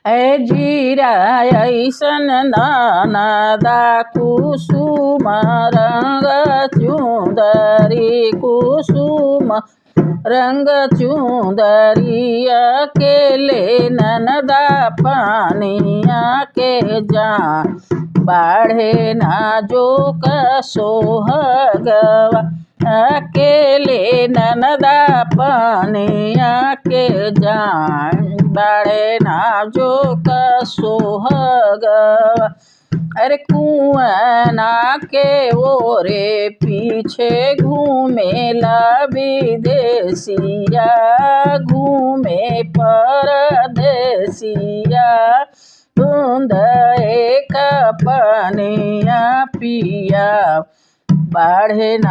ए जीरा ऐसन ननदा कुसुम रंग चुंदरी कुसुम रंग चुंदरी अकेले ननदा पानिया के जान बाढ़े ना जो सोहगवा अकेले ननदा पानिया के जान बाढ़े ना जो सोहगवा। अरे कुआना के ओरे पीछे घूमेला विदेशिया घूमे परदेसिया बूंद एक पनिया पिया बाढ़े ना।